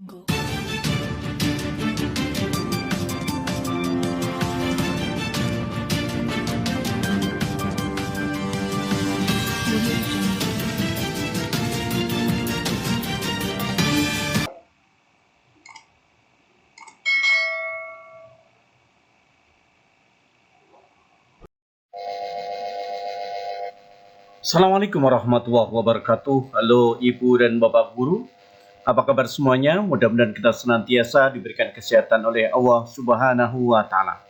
Go. Assalamualaikum warahmatullahi wabarakatuh. Halo Ibu dan Bapak Guru. Apa kabar semuanya? Mudah-mudahan kita senantiasa diberikan kesehatan oleh Allah Subhanahu wa taala.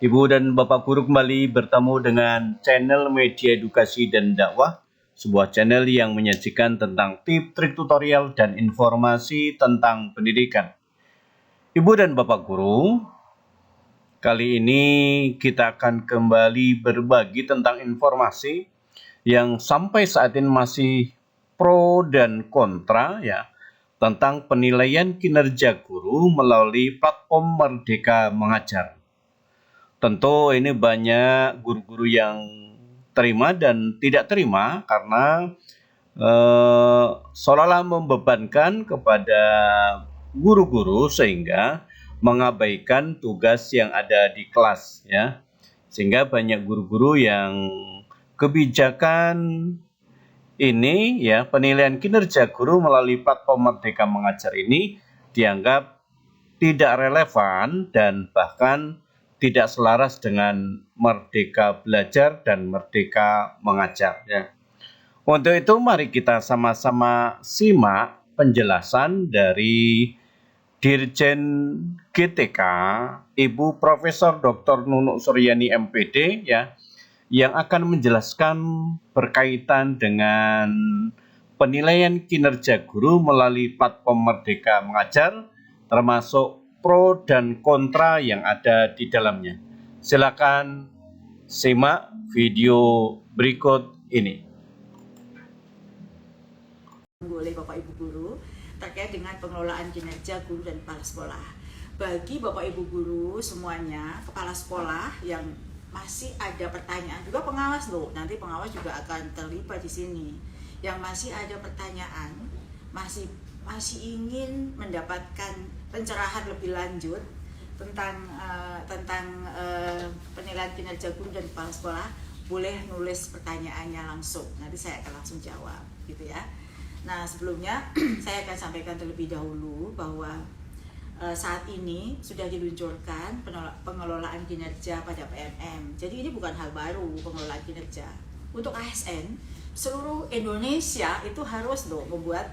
Ibu dan Bapak Guru kembali bertemu dengan channel Media Edukasi dan Dakwah, sebuah channel yang menyajikan tentang tips, trik, tutorial dan informasi tentang pendidikan. Ibu dan Bapak Guru, kali ini kita akan kembali berbagi tentang informasi yang sampai saat ini masih pro dan kontra ya tentang penilaian kinerja guru melalui platform Merdeka Mengajar. Tentu ini banyak guru-guru yang terima dan tidak terima karena seolah-olah membebankan kepada guru-guru sehingga mengabaikan tugas yang ada di kelas ya. Sehingga banyak guru-guru yang kebijakan ini ya, penilaian kinerja guru melalui platform Merdeka Mengajar ini dianggap tidak relevan dan bahkan tidak selaras dengan Merdeka Belajar dan Merdeka Mengajar ya. Untuk itu mari kita sama-sama simak penjelasan dari Dirjen GTK Ibu Profesor Dr. Nunuk Suryani MPD ya, yang akan menjelaskan berkaitan dengan penilaian kinerja guru melalui platform Merdeka Mengajar, termasuk pro dan kontra yang ada di dalamnya. Silakan simak video berikut ini. Oleh Bapak Ibu Guru terkait dengan pengelolaan kinerja guru dan kepala sekolah. Bagi Bapak Ibu Guru semuanya, kepala sekolah yang masih ada pertanyaan, juga pengawas loh, nanti pengawas juga akan terlibat di sini. Yang masih ada pertanyaan, masih ingin mendapatkan pencerahan lebih lanjut tentang penilaian kinerja guru dan kepala sekolah, boleh nulis pertanyaannya langsung. Nanti saya akan langsung jawab, gitu ya. Nah, sebelumnya saya akan sampaikan terlebih dahulu bahwa saat ini sudah diluncurkan pengelolaan kinerja pada PMM. Jadi ini bukan hal baru, pengelolaan kinerja. Untuk ASN, seluruh Indonesia itu harus loh membuat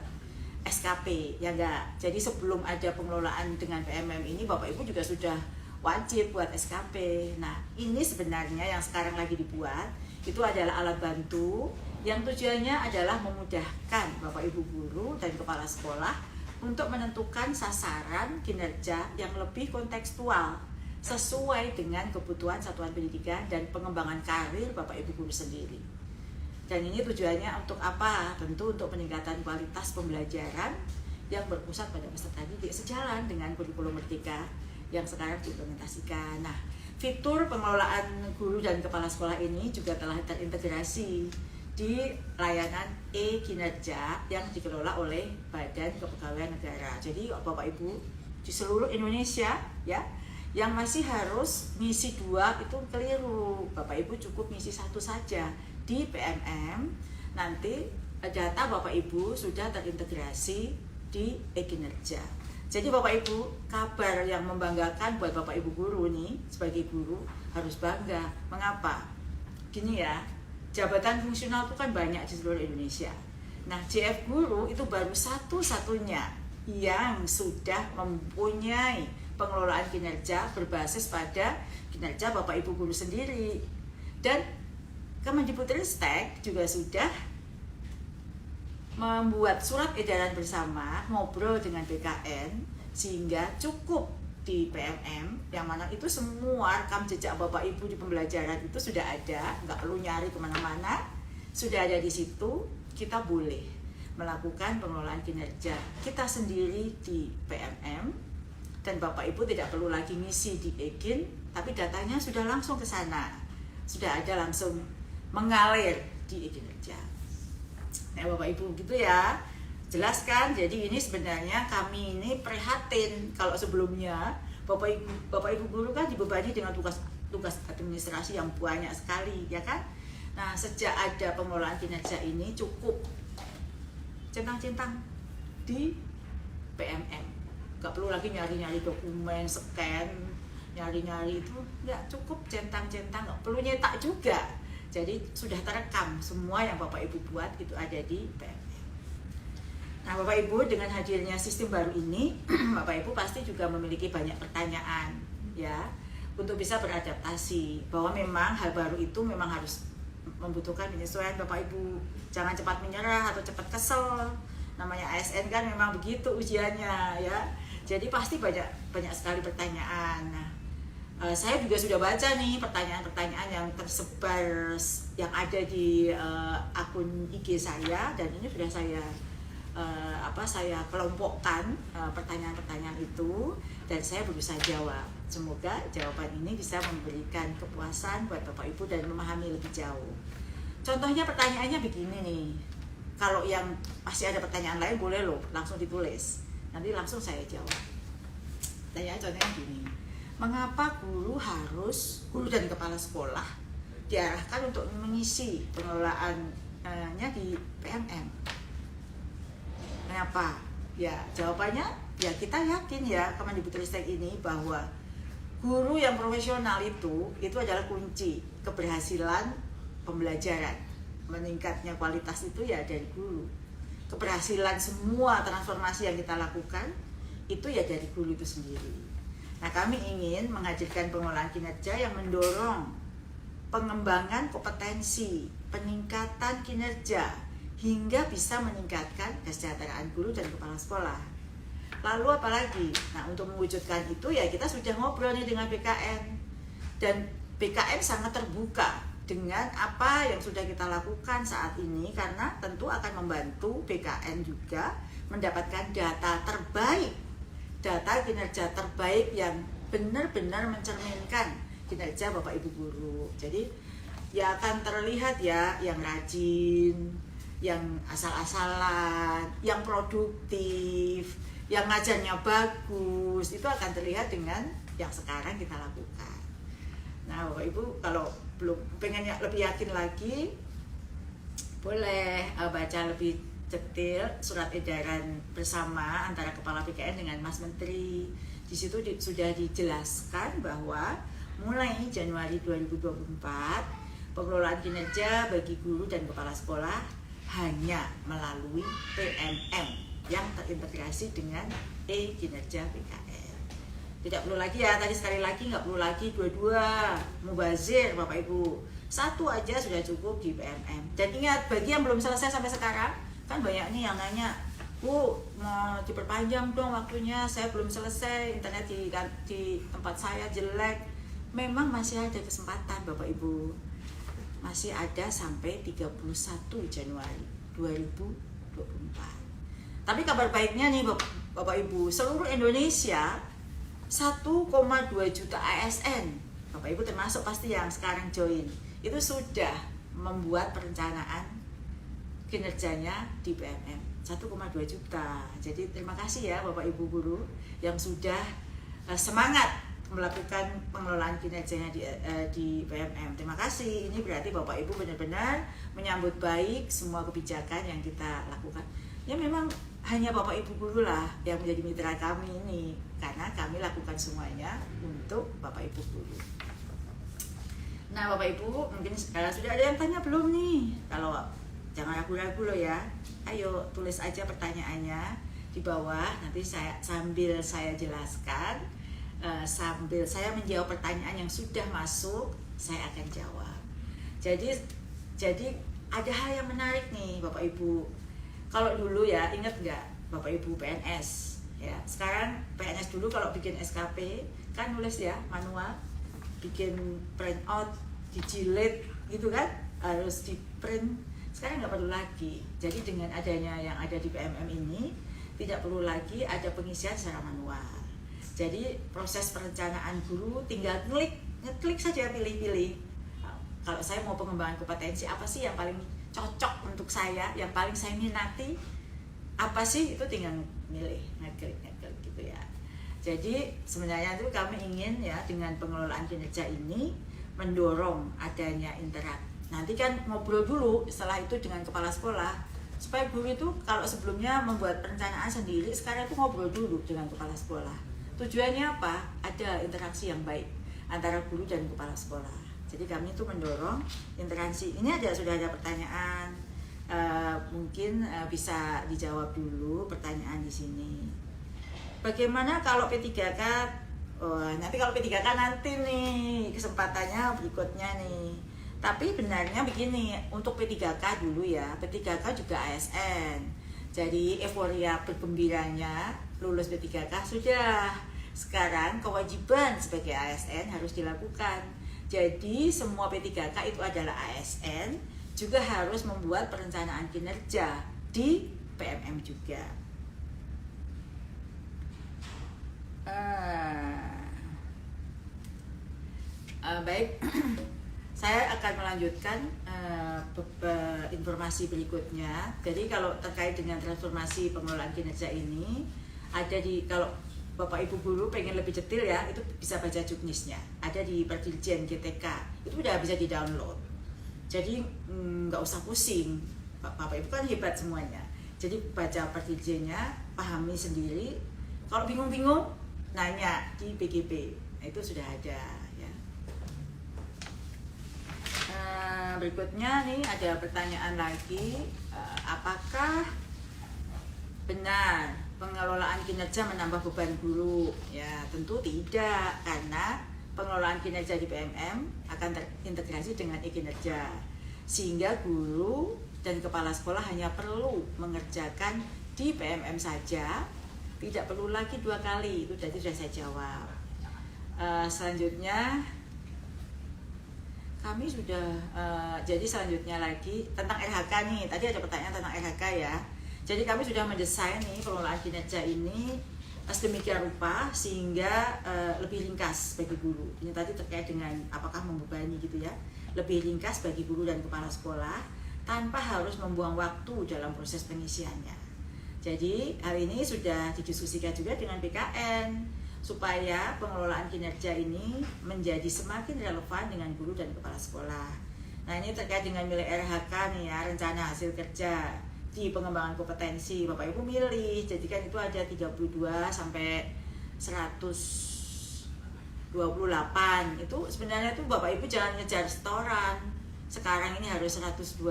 SKP, ya enggak? Jadi sebelum ada pengelolaan dengan PMM ini, Bapak Ibu juga sudah wajib buat SKP. Nah, ini sebenarnya yang sekarang lagi dibuat, itu adalah alat bantu yang tujuannya adalah memudahkan Bapak Ibu Guru dan Kepala Sekolah untuk menentukan sasaran kinerja yang lebih kontekstual sesuai dengan kebutuhan satuan pendidikan dan pengembangan karir Bapak Ibu Guru sendiri. Dan ini tujuannya untuk apa? Tentu untuk peningkatan kualitas pembelajaran yang berpusat pada peserta didik sejalan dengan kurikulum Merdeka yang sekarang diimplementasikan. Nah, fitur pengelolaan guru dan kepala sekolah ini juga telah terintegrasi di layanan e-kinerja yang dikelola oleh Badan Kepegawaian Negara. Jadi Bapak Ibu di seluruh Indonesia ya, yang masih harus ngisi 2 itu keliru. Bapak Ibu cukup ngisi 1 saja. Di PMM nanti data Bapak Ibu sudah terintegrasi di e-kinerja. Jadi Bapak Ibu, kabar yang membanggakan buat Bapak Ibu Guru nih, sebagai guru harus bangga. Mengapa? Gini ya, jabatan fungsional itu kan banyak di seluruh Indonesia. Nah, JF Guru itu baru satu-satunya yang sudah mempunyai pengelolaan kinerja berbasis pada kinerja Bapak Ibu Guru sendiri. Dan Kemendikbudristek juga sudah membuat surat edaran bersama, ngobrol dengan BKN, sehingga cukup di PMM, yang mana itu semua rekam jejak Bapak Ibu di pembelajaran itu sudah ada, nggak perlu nyari kemana-mana, sudah ada di situ. Kita boleh melakukan pengelolaan kinerja kita sendiri di PMM, dan Bapak Ibu tidak perlu lagi ngisi di EKIN, tapi datanya sudah langsung ke sana, sudah ada langsung mengalir di e-kinerja. Nah Bapak Ibu gitu ya. jelaskan. Jadi ini sebenarnya kami ini prihatin kalau sebelumnya Bapak Ibu guru kan dibebani dengan tugas administrasi yang banyak sekali, ya kan? Nah, sejak ada pengelolaan kinerja ini cukup centang-centang di PMM. Gak perlu lagi nyari-nyari dokumen, scan, nyari-nyari itu nggak cukup centang-centang, nggak perlu nyetak juga. Jadi sudah terekam semua yang Bapak Ibu buat itu ada di PMM. Nah, Bapak Ibu, dengan hadirnya sistem baru ini, Bapak Ibu pasti juga memiliki banyak pertanyaan, ya, untuk bisa beradaptasi. Bahwa memang hal baru itu memang harus membutuhkan penyesuaian, Bapak Ibu. Jangan cepat menyerah atau cepat kesel. Namanya ASN kan memang begitu ujiannya, ya. Jadi pasti banyak sekali pertanyaan. Nah, saya juga sudah baca nih pertanyaan-pertanyaan yang tersebar yang ada di akun IG saya, dan ini sudah saya kelompokkan pertanyaan-pertanyaan itu, dan saya berusaha jawab. Semoga jawaban ini bisa memberikan kepuasan buat Bapak Ibu dan memahami lebih jauh. Contohnya pertanyaannya begini nih. Kalau yang masih ada pertanyaan lain boleh loh langsung ditulis. Nanti langsung saya jawab. Tanya contohnya gini. Mengapa guru dan kepala sekolah diarahkan untuk mengisi pengelolaannya di PMM? Kenapa? Ya, jawabannya ya kita yakin ya Kemendikbudristek ini bahwa guru yang profesional itu adalah kunci keberhasilan pembelajaran. Meningkatnya kualitas itu ya dari guru. Keberhasilan semua transformasi yang kita lakukan itu ya dari guru itu sendiri. Nah, kami ingin menghadirkan pengelolaan kinerja yang mendorong pengembangan kompetensi, peningkatan kinerja, hingga bisa meningkatkan kesejahteraan guru dan kepala sekolah. Lalu apalagi? Nah, untuk mewujudkan itu ya kita sudah ngobrol nih dengan BKN. Dan BKN sangat terbuka dengan apa yang sudah kita lakukan saat ini, karena tentu akan membantu BKN juga mendapatkan data terbaik, data kinerja terbaik yang benar-benar mencerminkan kinerja Bapak Ibu guru. Jadi ya akan terlihat ya yang rajin, yang asal-asalan, yang produktif, yang ngajarnya bagus, itu akan terlihat dengan yang sekarang kita lakukan. Nah, Bapak Ibu kalau belum pengen lebih yakin lagi, boleh baca lebih detail surat edaran bersama antara Kepala BKN dengan Mas Menteri. Di situ sudah dijelaskan bahwa mulai Januari 2024 pengelolaan kinerja bagi guru dan kepala sekolah hanya melalui PMM yang terintegrasi dengan e-kinerja BKN. Tidak perlu lagi ya, tadi sekali lagi nggak perlu lagi dua-dua mubazir Bapak Ibu. Satu aja sudah cukup di PMM. Dan ingat, bagi yang belum selesai sampai sekarang, kan banyak nih yang nanya, Bu, mau diperpanjang dong waktunya, saya belum selesai, internet di tempat saya jelek. Memang masih ada kesempatan Bapak Ibu. Masih ada sampai 31 Januari 2024. Tapi kabar baiknya nih Bapak Ibu, seluruh Indonesia 1,2 juta ASN, Bapak Ibu termasuk pasti yang sekarang join, itu sudah membuat perencanaan kinerjanya di PMM 1,2 juta. Jadi terima kasih ya Bapak Ibu guru yang sudah semangat melakukan pengelolaan kinerjanya di PMM. Terima kasih. Ini berarti Bapak Ibu benar-benar menyambut baik semua kebijakan yang kita lakukan. Ya memang hanya Bapak Ibu guru lah yang menjadi mitra kami ini, karena kami lakukan semuanya untuk Bapak Ibu guru. Nah, Bapak Ibu mungkin sudah ada yang tanya belum nih? Kalau jangan ragu-ragu loh ya. Ayo tulis aja pertanyaannya di bawah, nanti sambil saya jelaskan, sambil saya menjawab pertanyaan yang sudah masuk, saya akan jawab. Jadi ada hal yang menarik nih Bapak Ibu. Kalau dulu ya, ingat nggak Bapak Ibu PNS ya, sekarang PNS dulu kalau bikin SKP kan nulis ya manual, bikin print out, dijilid gitu kan, harus di print. Sekarang nggak perlu lagi. Jadi dengan adanya yang ada di PMM ini, tidak perlu lagi ada pengisian secara manual. Jadi proses perencanaan guru tinggal ngeklik saja, pilih-pilih. Kalau saya mau pengembangan kompetensi, apa sih yang paling cocok untuk saya, yang paling saya minati, apa sih, itu tinggal milih, ngeklik gitu ya. Jadi sebenarnya itu kami ingin ya dengan pengelolaan kinerja ini mendorong adanya interaksi. Nanti kan ngobrol dulu setelah itu dengan kepala sekolah, supaya guru itu kalau sebelumnya membuat perencanaan sendiri, sekarang itu ngobrol dulu dengan kepala sekolah. Tujuannya apa? Ada interaksi yang baik antara guru dan kepala sekolah. Jadi kami itu mendorong interaksi. Ini sudah ada pertanyaan, mungkin bisa dijawab dulu pertanyaan di sini. Bagaimana kalau P3K? Nanti kalau P3K nanti nih kesempatannya berikutnya nih. Tapi benarnya begini, untuk P3K dulu ya, P3K juga ASN. Jadi euforia bergembiranya lulus P3K sudah. Sekarang kewajiban sebagai ASN harus dilakukan. Jadi semua P3K itu adalah ASN, juga harus membuat perencanaan kinerja di PMM juga. Baik, saya akan melanjutkan informasi berikutnya. Jadi kalau terkait dengan transformasi pengelolaan kinerja ini, ada kalau Bapak Ibu guru pengen lebih detail ya, itu bisa baca juknisnya. Ada di Perdirjen GTK, itu udah bisa di-download. Jadi nggak usah pusing, Bapak Ibu kan hebat semuanya. Jadi baca Perdirjennya, pahami sendiri. Kalau bingung-bingung, nanya di PGP, itu sudah ada ya. Berikutnya nih ada pertanyaan lagi, apakah benar pengelolaan kinerja menambah beban guru? Ya tentu tidak, karena pengelolaan kinerja di PMM akan terintegrasi dengan e-kinerja, sehingga guru dan kepala sekolah hanya perlu mengerjakan di PMM saja, tidak perlu lagi 2 kali. Itu tadi sudah saya jawab. Selanjutnya kami sudah jadi selanjutnya lagi tentang RHK nih. Tadi ada pertanyaan tentang RHK ya. Jadi kami sudah mendesain nih pengelolaan kinerja ini sedemikian rupa sehingga lebih ringkas bagi guru. Ini tadi terkait dengan apakah membebani gitu ya. Lebih ringkas bagi guru dan kepala sekolah tanpa harus membuang waktu dalam proses pengisiannya. Jadi hal ini sudah didiskusikan juga dengan BKN supaya pengelolaan kinerja ini menjadi semakin relevan dengan guru dan kepala sekolah. Nah ini terkait dengan nilai RHK nih ya, rencana hasil kerja di pengembangan kompetensi. Bapak Ibu milih, jadi kan itu ada 32 sampai 128. Itu sebenarnya itu Bapak Ibu jangan ngejar setoran. Sekarang ini harus 128.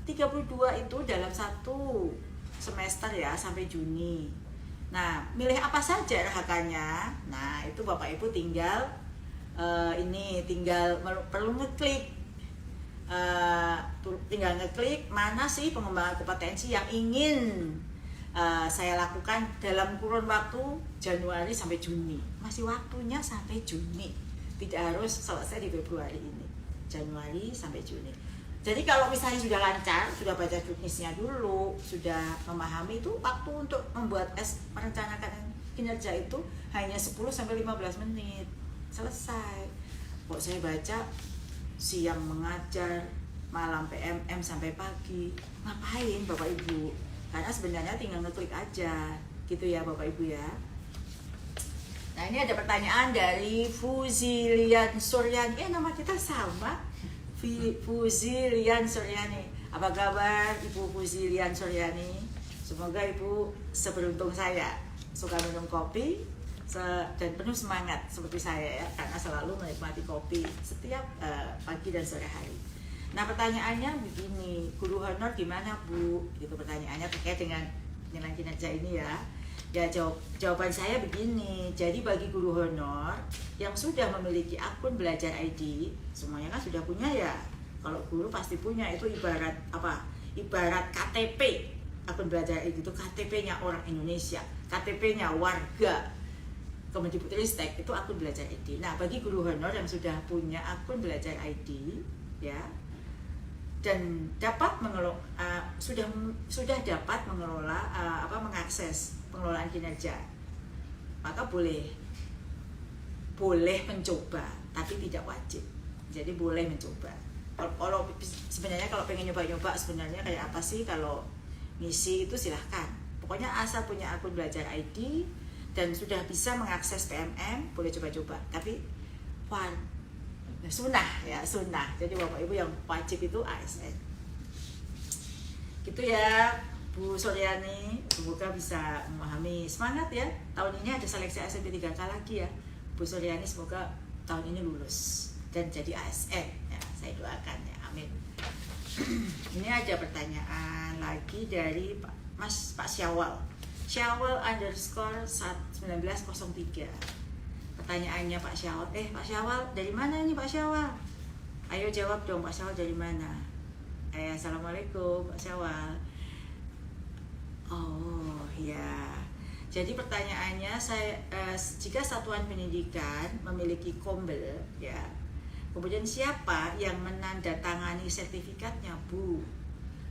32 itu dalam 1 semester ya, sampai Juni. Nah, milih apa saja RHK-nya? Nah, itu Bapak Ibu tinggal perlu ngeklik. Tinggal ngeklik mana sih pengembangan kompetensi yang ingin saya lakukan dalam kurun waktu Januari sampai Juni. Masih waktunya sampai Juni. Tidak harus selesai di Februari ini. Januari sampai Juni. Jadi kalau misalnya sudah lancar, sudah baca juknisnya dulu, sudah memahami, itu waktu untuk membuat merencanakan kinerja itu hanya 10-15 menit. Selesai. Kok saya baca siang mengajar, malam PMM sampai pagi. Ngapain Bapak Ibu? Karena sebenarnya tinggal ngeklik aja. Gitu ya Bapak Ibu ya. Nah ini ada pertanyaan dari Fuzilian Suryani. Nama kita sama. Fuzilian Suryani. Apa kabar Ibu Fuzilian Suryani? Semoga Ibu seberuntung saya, suka minum kopi dan penuh semangat seperti saya ya, karena selalu menikmati kopi setiap pagi dan sore hari. Nah pertanyaannya begini, guru honor gimana Bu? Itu pertanyaannya terkait dengan nilai kinerja ini ya. Ya jawaban saya begini, jadi bagi guru honor yang sudah memiliki akun belajar ID, semuanya kan sudah punya ya. Kalau guru pasti punya, itu ibarat apa? Ibarat KTP. Akun belajar ID itu KTP-nya orang Indonesia, KTP-nya warga Kemendikbudristek, itu akun belajar ID. Nah, bagi guru honor yang sudah punya akun belajar ID ya, dan dapat sudah dapat mengelola mengakses pengelolaan kinerja, maka boleh mencoba, tapi tidak wajib. Jadi boleh mencoba. Kalau sebenarnya kalau pengen nyoba-nyoba sebenarnya kayak apa sih, kalau ngisi itu silahkan. Pokoknya asal punya akun belajar ID dan sudah bisa mengakses PMM, boleh coba-coba. Tapi sunnah ya, sunnah. Jadi Bapak Ibu yang wajib itu ASN. Gitu ya Bu Suryani, semoga bisa memahami. Semangat ya, tahun ini ada seleksi SMP 3K lagi ya Bu Suryani, semoga tahun ini lulus dan jadi ASN ya, saya doakan ya, amin. Ini ada pertanyaan lagi dari Pak Syawal _ 1903. Pertanyaannya Pak Syawal, Pak Syawal dari mana ini Pak Syawal? Ayo jawab dong Pak Syawal, dari mana? Assalamualaikum Pak Syawal. Oh ya, jadi pertanyaannya jika satuan pendidikan memiliki kombel ya, kemudian siapa yang menandatangani sertifikatnya Bu?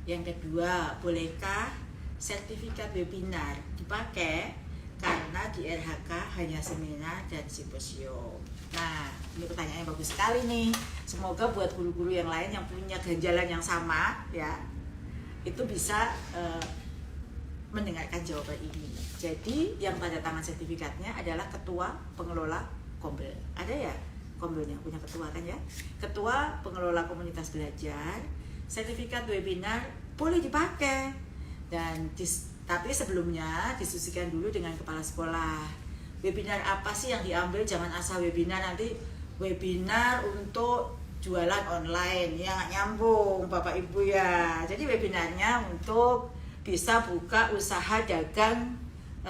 Yang kedua, bolehkah sertifikat webinar dipakai karena di RHK hanya seminar dan simposium? Nah, ini pertanyaan yang bagus sekali nih. Semoga buat guru-guru yang lain yang punya ganjalan yang sama ya, itu bisa mendengarkan jawaban ini. Jadi yang tanda tangan sertifikatnya adalah ketua pengelola kombel. Ada ya kombelnya, punya ketua kan ya? Ketua pengelola komunitas belajar. Sertifikat webinar boleh dipakai. Tapi sebelumnya diskusikan dulu dengan kepala sekolah. Webinar apa sih yang diambil? Jangan asal webinar, nanti webinar untuk jualan online ya, nggak nyambung Bapak Ibu ya. Jadi webinarnya untuk bisa buka usaha dagang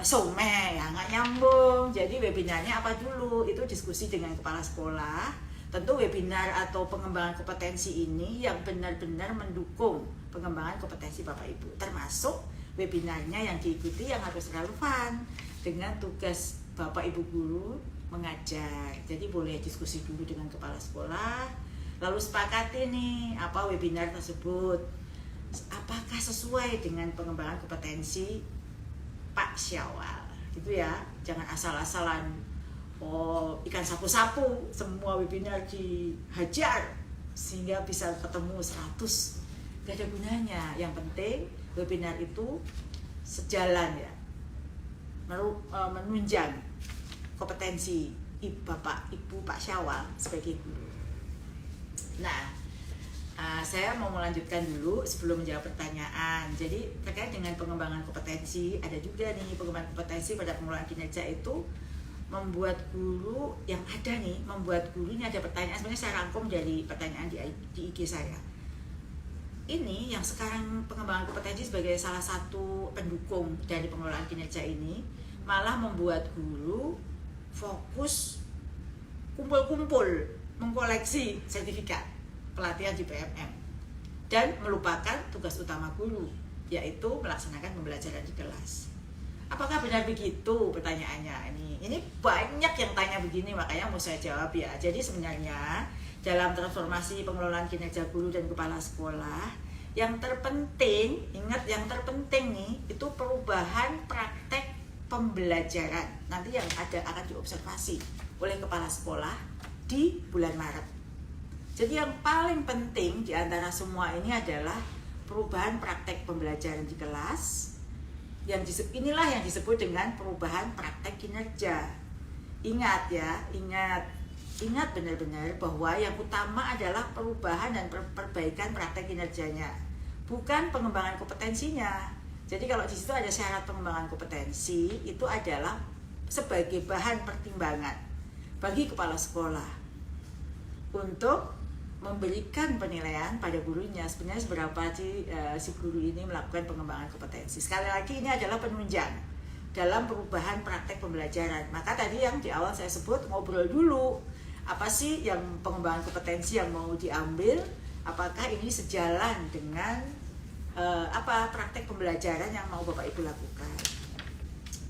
somai ya, nggak nyambung. Jadi webinarnya apa dulu, itu diskusi dengan kepala sekolah. Tentu webinar atau pengembangan kompetensi ini yang benar-benar mendukung pengembangan kompetensi Bapak Ibu, termasuk webinarnya yang diikuti yang harus relevan dengan tugas Bapak Ibu guru mengajar. Jadi boleh diskusi dulu dengan kepala sekolah, lalu sepakati nih apa webinar tersebut, apakah sesuai dengan pengembangan kompetensi Pak Syawal, gitu ya. Jangan asal-asalan ikan sapu-sapu, semua webinar dihajar sehingga bisa ketemu 100, gak ada gunanya. Yang penting webinar itu sejalan ya, menunjang kompetensi Bapak Ibu Pak Syawal sebagai guru. Nah, saya mau melanjutkan dulu sebelum menjawab pertanyaan. Jadi terkait dengan pengembangan kompetensi, ada juga nih pengembangan kompetensi pada pengelolaan kinerja itu membuat guru yang ada nih, ini ada pertanyaan, sebenarnya saya rangkum dari pertanyaan di IG saya. Ini yang sekarang pengembangan kompetensi sebagai salah satu pendukung dari pengelolaan kinerja ini malah membuat guru fokus kumpul-kumpul mengkoleksi sertifikat pelatihan di PMM dan melupakan tugas utama guru, yaitu melaksanakan pembelajaran di kelas. Apakah benar begitu? Pertanyaannya ini banyak yang tanya begini, makanya mau saya jawab ya. Jadi sebenarnya dalam transformasi pengelolaan kinerja guru dan kepala sekolah, yang terpenting, ingat yang terpenting nih, itu perubahan praktek pembelajaran. Nanti yang akan diobservasi oleh kepala sekolah di bulan Maret. Jadi yang paling penting di antara semua ini adalah perubahan praktek pembelajaran di kelas. Inilah yang disebut dengan perubahan praktek kinerja. Ingat ya, ingat benar-benar bahwa yang utama adalah perubahan dan perbaikan praktek kinerjanya, bukan pengembangan kompetensinya. Jadi kalau di situ ada syarat pengembangan kompetensi, itu adalah sebagai bahan pertimbangan bagi kepala sekolah untuk memberikan penilaian pada gurunya, sebenarnya seberapa sih si guru ini melakukan pengembangan kompetensi. Sekali lagi ini adalah penunjang dalam perubahan praktek pembelajaran. Maka tadi yang di awal saya sebut, ngobrol dulu apa sih yang pengembangan kompetensi yang mau diambil, apakah ini sejalan dengan praktek pembelajaran yang mau Bapak Ibu lakukan.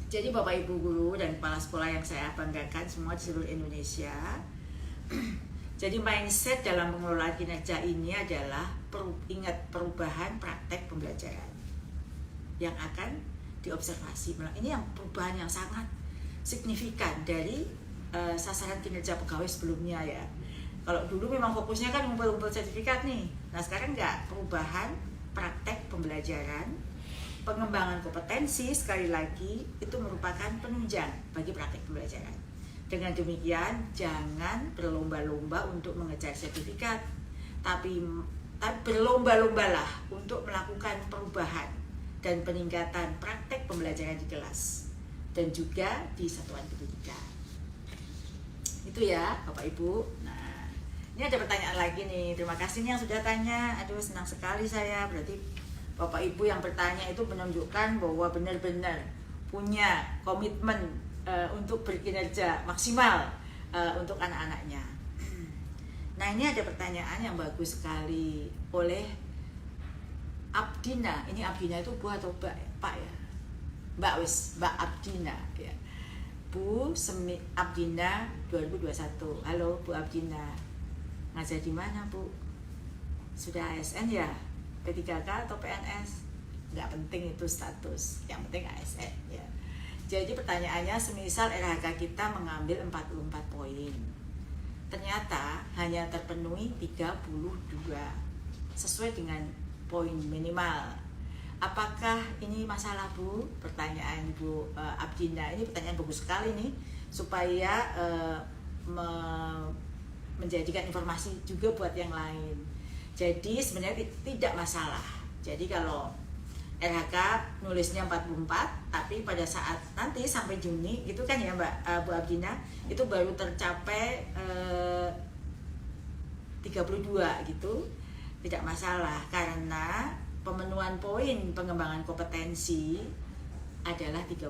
Jadi Bapak Ibu guru dan kepala sekolah yang saya banggakan semua di seluruh Indonesia, jadi mindset dalam pengelolaan kinerja ini adalah ingat perubahan praktek pembelajaran yang akan diobservasi. Ini yang perubahan yang sangat signifikan dari sasaran kinerja pegawai sebelumnya ya. Kalau dulu memang fokusnya kan ngumpul-ngumpul sertifikat nih. Nah sekarang enggak, perubahan praktek pembelajaran pengembangan kompetensi sekali lagi itu merupakan penunjang bagi praktek pembelajaran. Dengan demikian jangan berlomba-lomba untuk mengejar sertifikat, tapi berlomba-lombalah untuk melakukan perubahan dan peningkatan praktek pembelajaran di kelas dan juga di satuan pendidikan. Itu ya Bapak Ibu. Nah, ini ada pertanyaan lagi nih. Terima kasih nih yang sudah tanya. Aduh, senang sekali saya. Berarti Bapak Ibu yang bertanya itu menunjukkan bahwa benar-benar punya komitmen untuk berkinerja maksimal untuk anak-anaknya. Nah, ini ada pertanyaan yang bagus sekali oleh Abdina. Ini Abdina itu Bu atau Pak ya? Mbak Abdina ya. Bu Abdina 2021. Halo Bu Abdina. Ngajar di mana, Bu? Sudah ASN ya? P3K atau PNS? Nggak penting itu status, yang penting ASN ya. Jadi pertanyaannya, semisal RHK kita mengambil 44 poin, ternyata hanya terpenuhi 32 sesuai dengan poin minimal. Apakah ini masalah, Bu? Pertanyaan Bu Abdina. Ini pertanyaan bagus sekali nih, supaya menjadikan informasi juga buat yang lain. Jadi sebenarnya tidak masalah. Jadi kalau RHK nulisnya 44, tapi pada saat nanti sampai Juni itu kan ya Mbak Bu Abdina, itu baru tercapai 32 gitu, tidak masalah karena pemenuhan poin pengembangan kompetensi adalah 32,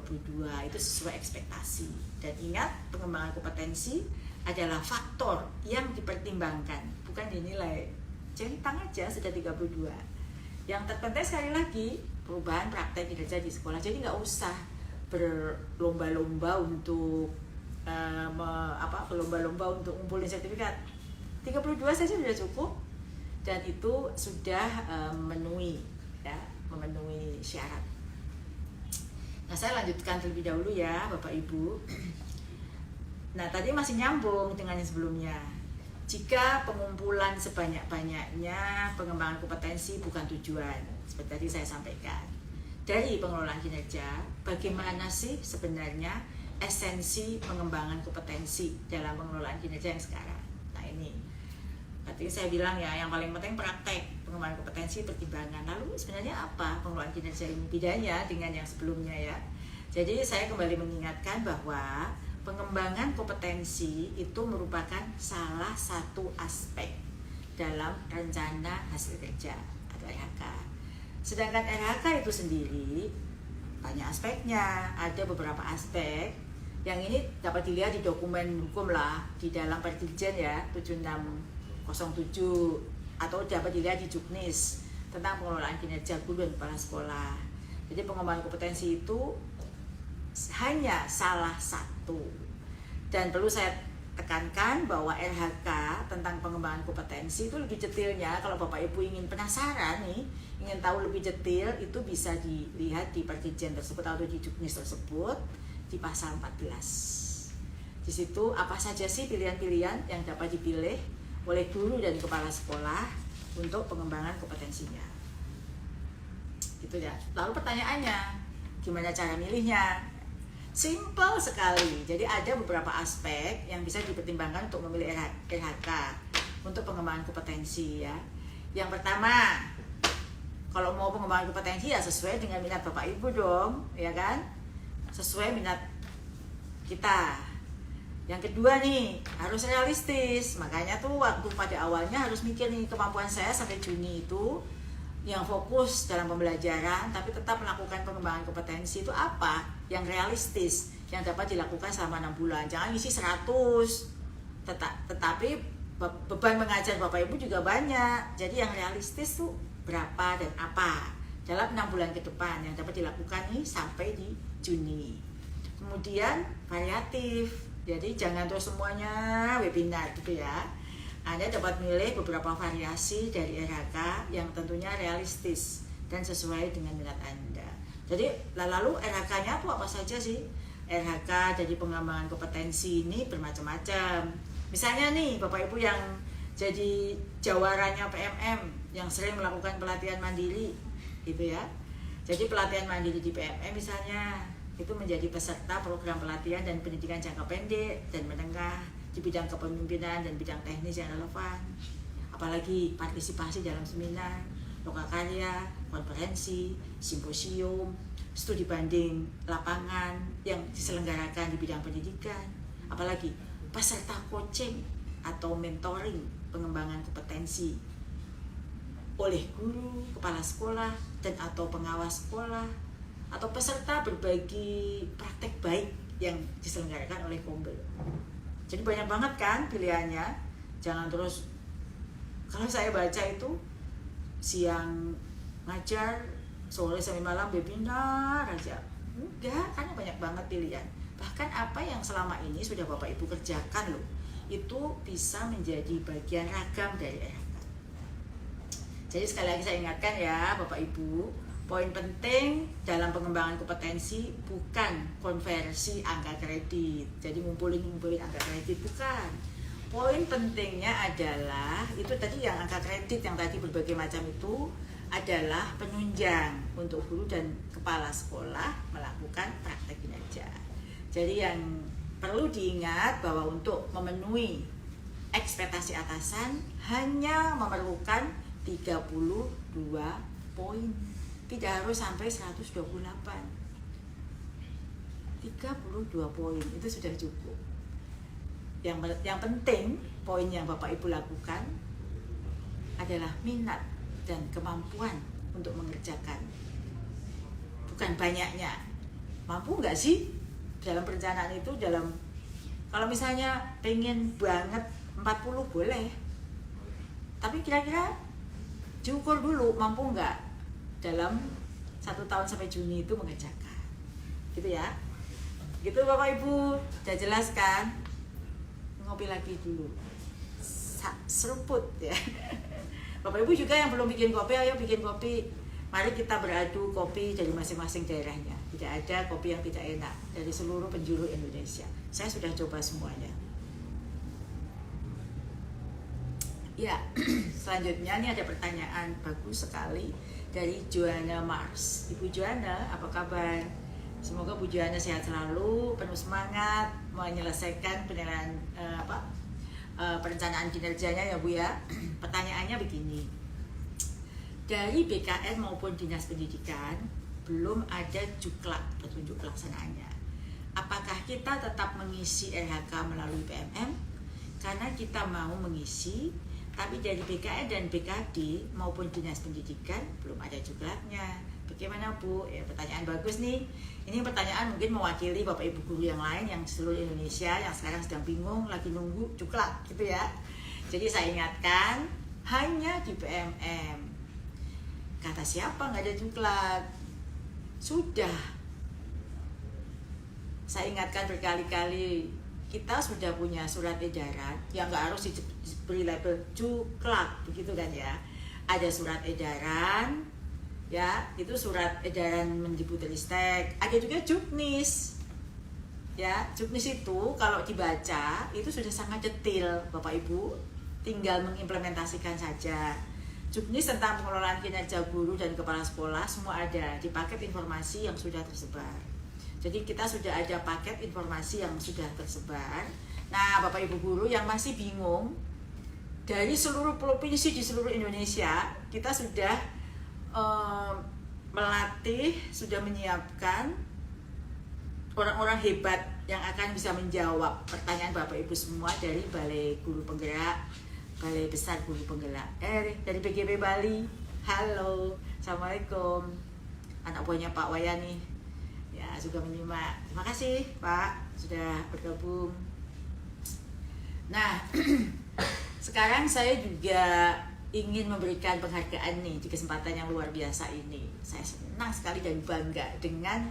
itu sesuai ekspektasi. Dan ingat, pengembangan kompetensi adalah faktor yang dipertimbangkan, bukan dinilai. Centang aja sudah 32. Yang terpenting sekali lagi perubahan praktek kinerja di sekolah. Jadi nggak usah berlomba-lomba untuk berlomba-lomba untuk ngumpulin sertifikat. 32 saja sudah cukup dan itu sudah memenuhi syarat. Nah, saya lanjutkan terlebih dahulu ya Bapak Ibu. Nah, tadi masih nyambung dengan yang sebelumnya. Jika pengumpulan sebanyak-banyaknya pengembangan kompetensi bukan tujuan, seperti tadi saya sampaikan, dari pengelolaan kinerja, bagaimana sih sebenarnya esensi pengembangan kompetensi dalam pengelolaan kinerja yang sekarang? Nah, ini tadi saya bilang ya, yang paling penting praktek pengembangan kompetensi pertimbangan. Lalu sebenarnya apa pengelolaan kinerja ini bedanya dengan yang sebelumnya ya? Jadi saya kembali mengingatkan bahwa pengembangan kompetensi itu merupakan salah satu aspek dalam rencana hasil kerja atau RHK. Sedangkan RHK itu sendiri banyak aspeknya, ada beberapa aspek yang ini dapat dilihat di dokumen hukum lah, di dalam Perdirjen ya 7607, atau dapat dilihat di Juknis tentang pengelolaan kinerja guru dan kepala sekolah. Jadi pengembangan kompetensi itu hanya salah satu, dan perlu saya tekankan bahwa RHK tentang pengembangan kompetensi itu lebih detailnya. Kalau Bapak Ibu ingin penasaran nih, ingin tahu lebih detail, itu bisa dilihat di Perdirjen tersebut atau di Juknis tersebut di pasal 14. Di situ apa saja sih pilihan-pilihan yang dapat dipilih oleh guru dan kepala sekolah untuk pengembangan kompetensinya. Gitu ya. Lalu pertanyaannya, gimana cara milihnya? Simple sekali. Jadi ada beberapa aspek yang bisa dipertimbangkan untuk memilih RHK untuk pengembangan kompetensi ya. Yang pertama, kalau mau pengembangan kompetensi ya sesuai dengan minat Bapak Ibu dong, ya kan? Sesuai minat kita. Yang kedua nih, harus realistis. Makanya tuh waktu pada awalnya harus mikir nih, kemampuan saya sampai Juni itu yang fokus dalam pembelajaran tapi tetap melakukan pengembangan kompetensi itu apa yang realistis yang dapat dilakukan selama 6 bulan. Jangan isi 100, tetapi beban mengajar Bapak Ibu juga banyak. Jadi yang realistis tuh berapa dan apa dalam 6 bulan ke depan yang dapat dilakukan nih sampai di Juni. Kemudian variatif, jadi jangan terus semuanya webinar gitu ya. Anda dapat milih beberapa variasi dari RHK yang tentunya realistis dan sesuai dengan minat Anda. Jadi lalu RHK-nya apa saja sih? RHK dari pengembangan kompetensi ini bermacam-macam. Misalnya nih Bapak Ibu yang jadi jawaranya PMM yang sering melakukan pelatihan mandiri gitu ya. Jadi pelatihan mandiri di PMM misalnya itu menjadi peserta program pelatihan dan pendidikan jangka pendek dan menengah di bidang kepemimpinan dan bidang teknis yang relevan. Apalagi partisipasi dalam seminar, lokakarya, konferensi, simposium, studi banding lapangan yang diselenggarakan di bidang pendidikan. Apalagi peserta coaching atau mentoring pengembangan kompetensi oleh guru, kepala sekolah, dan atau pengawas sekolah, atau peserta berbagi praktek baik yang diselenggarakan oleh Kombel. Jadi banyak banget kan pilihannya. Jangan terus, kalau saya baca itu siang ngajar, sore sampai malam webinar aja. Enggak, karena banyak banget pilihan. Bahkan apa yang selama ini sudah Bapak Ibu kerjakan loh, itu bisa menjadi bagian ragam dari RH. Jadi sekali lagi saya ingatkan ya Bapak Ibu, poin penting dalam pengembangan kompetensi bukan konversi angka kredit. Jadi ngumpulin angka kredit, bukan. Poin pentingnya adalah itu tadi yang angka kredit yang tadi berbagai macam itu adalah penunjang untuk guru dan kepala sekolah melakukan praktek kinerja. Jadi yang perlu diingat bahwa untuk memenuhi ekspektasi atasan hanya memerlukan 32 poin. Tidak harus sampai 128. 32 poin itu sudah cukup. Yang penting poin yang Bapak Ibu lakukan adalah minat dan kemampuan untuk mengerjakan. Bukan banyaknya. Mampu nggak sih dalam perencanaan itu, kalau misalnya pengen banget 40 boleh. Tapi kira-kira diukur dulu mampu nggak dalam 1 tahun sampai Juni itu mengerjakan. Gitu ya. Gitu Bapak Ibu, udah jelas kan? Ngopi lagi dulu. Seruput ya. Bapak Ibu juga yang belum bikin kopi, ayo bikin kopi. Mari kita beradu kopi dari masing-masing daerahnya. Tidak ada kopi yang tidak enak dari seluruh penjuru Indonesia. Saya sudah coba semuanya. Ya, selanjutnya ini ada pertanyaan bagus sekali dari Joanna Mars. Ibu Joanna, apa kabar? Semoga Bu Joanna sehat selalu, penuh semangat menyelesaikan penilaian perencanaan kinerjanya ya Bu ya. Pertanyaannya begini. Dari BKN maupun Dinas Pendidikan belum ada juklak petunjuk pelaksanaannya. Apakah kita tetap mengisi RHK melalui PMM? Karena kita mau mengisi, tapi dari BKN dan BKD maupun Dinas Pendidikan belum ada juklaknya. Bagaimana Bu? Ya, pertanyaan bagus nih. Ini pertanyaan mungkin mewakili Bapak Ibu guru yang lain yang seluruh Indonesia yang sekarang sedang bingung, lagi nunggu juklak gitu ya. Jadi saya ingatkan, hanya di PMM. Kata siapa nggak ada juklak? Sudah. Saya ingatkan berkali-kali, kita sudah punya surat edaran yang nggak harus diberi label juklak, begitu kan ya. Ada surat edaran, ya itu surat edaran Mendikbudristek. Ada juga juknis, ya juknis itu kalau dibaca itu sudah sangat detail Bapak Ibu, tinggal mengimplementasikan saja. Juknis tentang pengelolaan kinerja guru dan kepala sekolah semua ada di paket informasi yang sudah tersebar. Jadi kita sudah ada paket informasi yang sudah tersebar. Nah Bapak Ibu guru yang masih bingung, dari seluruh provinsi di seluruh Indonesia kita sudah melatih, sudah menyiapkan orang-orang hebat yang akan bisa menjawab pertanyaan Bapak Ibu semua dari Balai Guru Penggerak, Balai Besar Guru Penggerak, dari BGP Bali. Halo, Assalamualaikum. Anak buahnya Pak Wayani ya juga menyimak. Terima kasih Pak sudah bergabung. Nah sekarang saya juga ingin memberikan penghargaan nih di kesempatan yang luar biasa ini. Saya senang sekali dan bangga dengan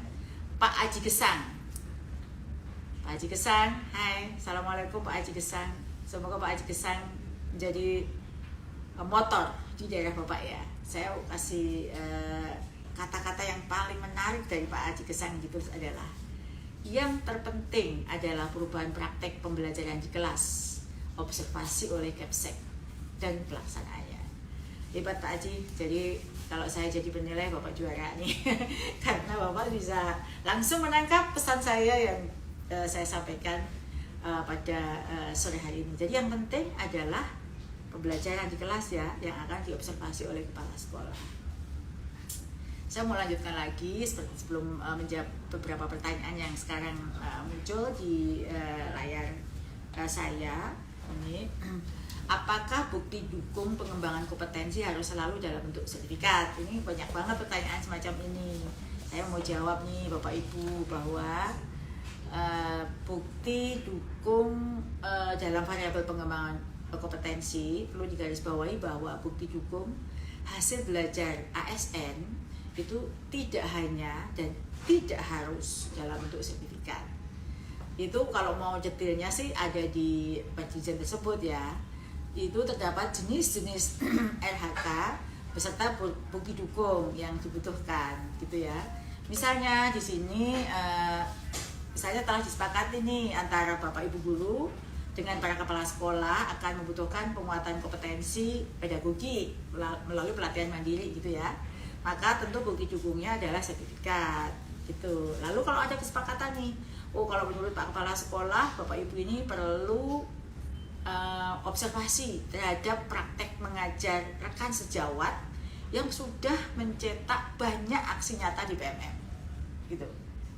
Pak Aji Gesang. Pak Aji Gesang, hai, Assalamualaikum Pak Aji Gesang. Semoga Pak Aji Gesang menjadi motor di daerah Bapak ya. Saya kasih kata-kata yang paling menarik dari Pak Aji Gesang gitu adalah, yang terpenting adalah perubahan praktek pembelajaran di kelas, observasi oleh Kepsek dan pelaksanaannya. Hebat Pak Aji. Jadi kalau saya jadi penilai Bapak juara nih karena Bapak bisa langsung menangkap pesan saya yang saya sampaikan pada sore hari ini. Jadi yang penting adalah pembelajaran di kelas ya, yang akan diobservasi oleh kepala sekolah. Saya mau lanjutkan lagi seperti sebelum menjawab beberapa pertanyaan yang sekarang muncul di layar saya ini. Apakah bukti dukung pengembangan kompetensi harus selalu dalam bentuk sertifikat? Ini banyak banget pertanyaan semacam ini. Saya mau jawab nih Bapak Ibu bahwa bukti dukung dalam variabel pengembangan kompetensi perlu digarisbawahi bahwa bukti dukung hasil belajar ASN itu tidak hanya dan tidak harus dalam bentuk sertifikat. Itu kalau mau detailnya sih ada di penjelasan tersebut ya. Itu terdapat jenis-jenis RHK beserta bukti dukung yang dibutuhkan gitu ya. Misalnya di sini misalnya telah disepakati nih antara Bapak Ibu guru dengan para kepala sekolah akan membutuhkan penguatan kompetensi pedagogi melalui pelatihan mandiri gitu ya. Maka tentu bukti dukungnya adalah sertifikat gitu. Lalu kalau ada kesepakatan nih, oh kalau menurut Pak Kepala Sekolah, Bapak Ibu ini perlu observasi terhadap praktek mengajar rekan sejawat yang sudah mencetak banyak aksi nyata di PMM gitu.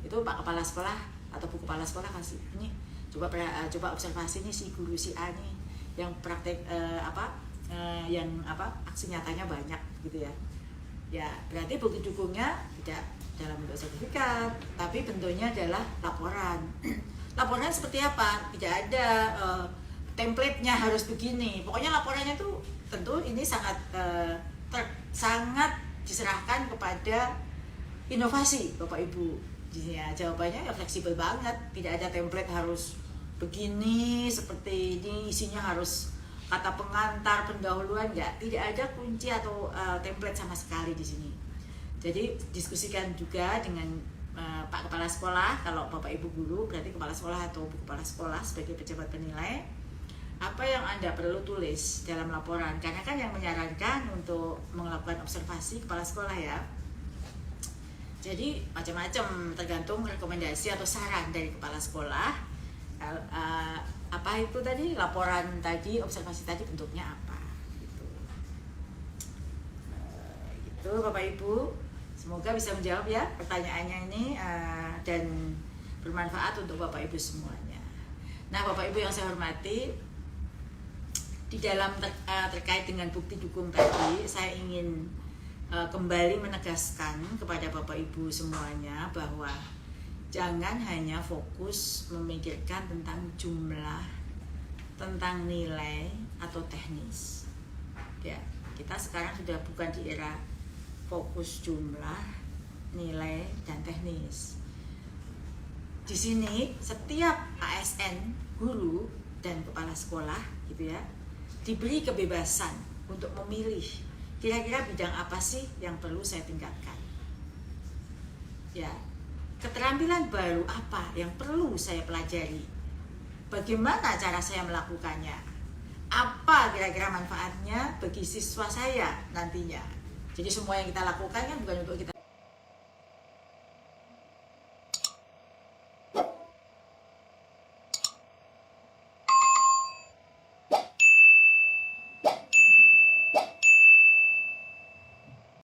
Itu Pak Kepala Sekolah atau Bu Kepala Sekolah kasih ini coba observasi nih si guru si A nih yang praktek aksi nyatanya banyak gitu ya. Ya berarti bukti dukungnya tidak dalam bentuk sertifikat, tapi bentuknya adalah laporan. Laporan seperti apa? Tidak ada template-nya harus begini. Pokoknya laporannya tuh tentu ini sangat diserahkan kepada inovasi Bapak Ibu. Ya, jawabannya ya fleksibel banget. Tidak ada template harus begini, seperti ini, isinya harus kata pengantar, pendahuluan, ya. Tidak ada kunci atau template sama sekali di sini. Jadi diskusikan juga dengan Pak Kepala Sekolah. Kalau Bapak Ibu guru berarti Kepala Sekolah atau Bu Kepala Sekolah sebagai pejabat penilai. Apa yang Anda perlu tulis dalam laporan? Karena kan yang menyarankan untuk melakukan observasi kepala sekolah ya. Jadi macam-macam tergantung rekomendasi atau saran dari kepala sekolah. Apa itu tadi? Laporan tadi, observasi tadi bentuknya apa? Gitu Bapak Ibu. Semoga bisa menjawab ya pertanyaannya ini dan bermanfaat untuk Bapak Ibu semuanya. Nah Bapak Ibu yang saya hormati, di dalam terkait dengan bukti dukung tadi, saya ingin kembali menegaskan kepada Bapak Ibu semuanya bahwa jangan hanya fokus memikirkan tentang jumlah, tentang nilai atau teknis. Ya, kita sekarang sudah bukan di era fokus jumlah, nilai dan teknis. Di sini setiap ASN, guru dan kepala sekolah gitu ya, diberi kebebasan untuk memilih kira-kira bidang apa sih yang perlu saya tingkatkan. Ya, keterampilan baru apa yang perlu saya pelajari. Bagaimana cara saya melakukannya? Apa kira-kira manfaatnya bagi siswa saya nantinya. Jadi semua yang kita lakukan kan bukan untuk kita